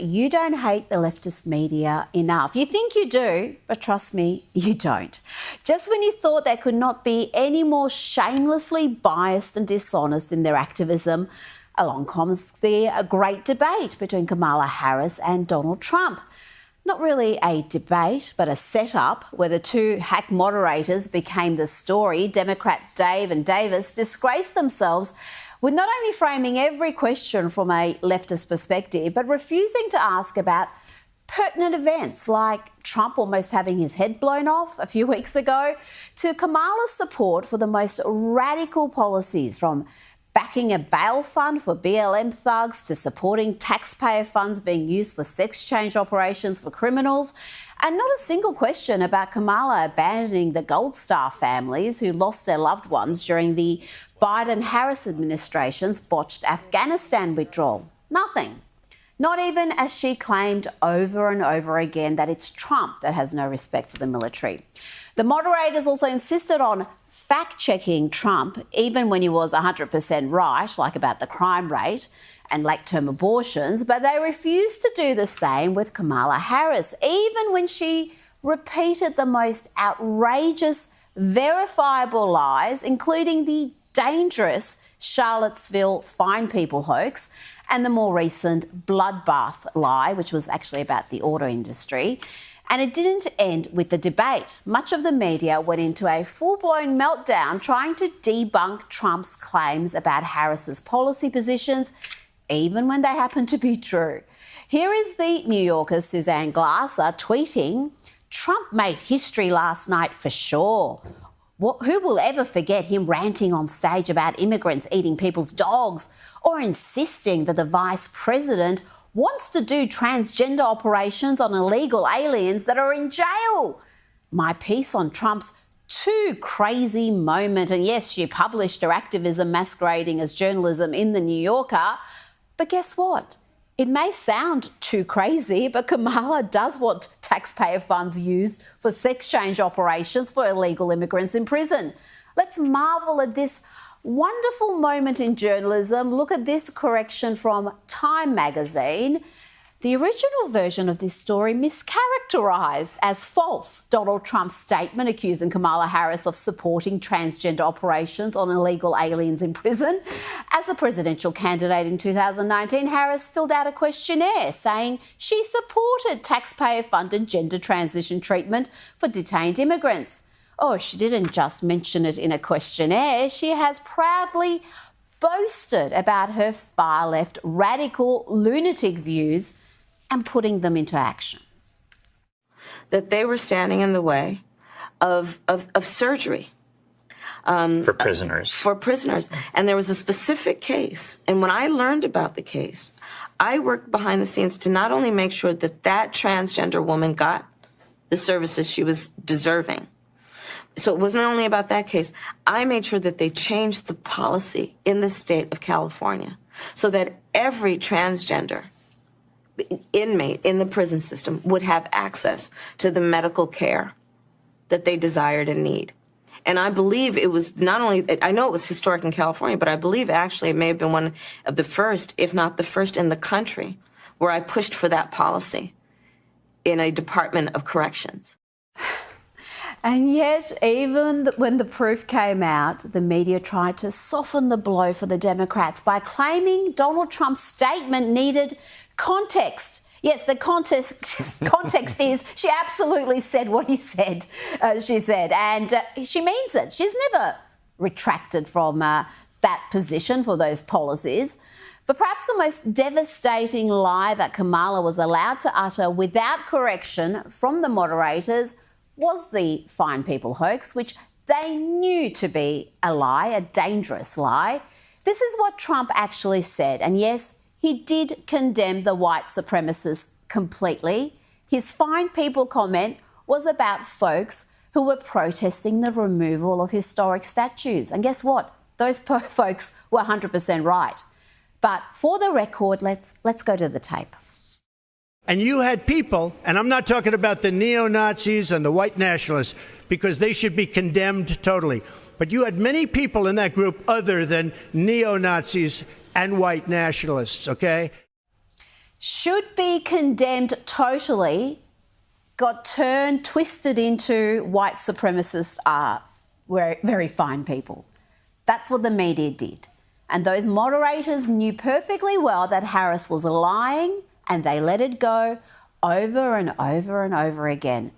you don't hate the leftist media enough. You think you do, but trust me, you don't. Just when you thought they could not be any more shamelessly biased and dishonest in their activism, along comes the great debate between Kamala Harris and Donald Trump. Not really a debate, but a setup where the two hack moderators became the story. Democrat Dave and Davis disgraced themselves with not only framing every question from a leftist perspective, but refusing to ask about pertinent events like Trump almost having his head blown off a few weeks ago, to Kamala's support for the most radical policies, from backing a bail fund for BLM thugs to supporting taxpayer funds being used for sex change operations for criminals. And not a single question about Kamala abandoning the Gold Star families who lost their loved ones during the Biden-Harris administration's botched Afghanistan withdrawal. Nothing. Not even as she claimed over and over again that it's Trump that has no respect for the military. The moderators also insisted on fact-checking Trump, even when he was 100% right, like about the crime rate and late-term abortions, but they refused to do the same with Kamala Harris, even when she repeated the most outrageous, verifiable lies, including the dangerous Charlottesville fine people hoax and the more recent bloodbath lie, which was actually about the auto industry. And it didn't end with the debate. Much of the media went into a full-blown meltdown trying to debunk Trump's claims about Harris's policy positions, even when they happen to be true. Here is the New Yorker's Suzanne Glasser tweeting, "Trump made history last night for sure. Who will ever forget him ranting on stage about immigrants eating people's dogs, or insisting that the vice president wants to do transgender operations on illegal aliens that are in jail? My piece on Trump's too crazy moment." And yes, she published her activism masquerading as journalism in the New Yorker. But guess what? It may sound too crazy, but Kamala does want taxpayer funds used for sex change operations for illegal immigrants in prison. Let's marvel at this wonderful moment in journalism. Look at this correction from Time magazine. The original version of this story mischaracterised as false Donald Trump's statement accusing Kamala Harris of supporting transgender operations on illegal aliens in prison. As a presidential candidate in 2019, Harris filled out a questionnaire saying she supported taxpayer-funded gender transition treatment for detained immigrants. Oh, she didn't just mention it in a questionnaire. She has proudly boasted about her far-left, radical, lunatic views and putting them into action. That they were standing in the way of surgery. For prisoners. For prisoners. And there was a specific case. And when I learned about the case, I worked behind the scenes to not only make sure that that transgender woman got the services she was deserving. So it wasn't only about that case. I made sure that they changed the policy in the state of California so that every transgender inmate in the prison system would have access to the medical care that they desired and need. And I believe it was not only, I know it was historic in California, but I believe actually it may have been one of the first, if not the first in the country, where I pushed for that policy in a Department of Corrections. And yet, even when the proof came out, the media tried to soften the blow for the Democrats by claiming Donald Trump's statement needed context. Yes, the context is she absolutely said what he said, she said, and she means it. She's never retracted from that position for those policies. But perhaps the most devastating lie that Kamala was allowed to utter without correction from the moderators was the fine people hoax, which they knew to be a lie, a dangerous lie. This is what Trump actually said. And yes, he did condemn the white supremacists completely. His fine people comment was about folks who were protesting the removal of historic statues. And guess what? Those folks were 100% right. But for the record, let's go to the tape. And you had people, and I'm not talking about the neo-Nazis and the white nationalists, because they should be condemned totally. But you had many people in that group other than neo-Nazis and white nationalists, okay? should be condemned totally got turned, twisted into white supremacists are very fine people. That's what the media did. And those moderators knew perfectly well that Harris was lying, and they let it go over and over and over again.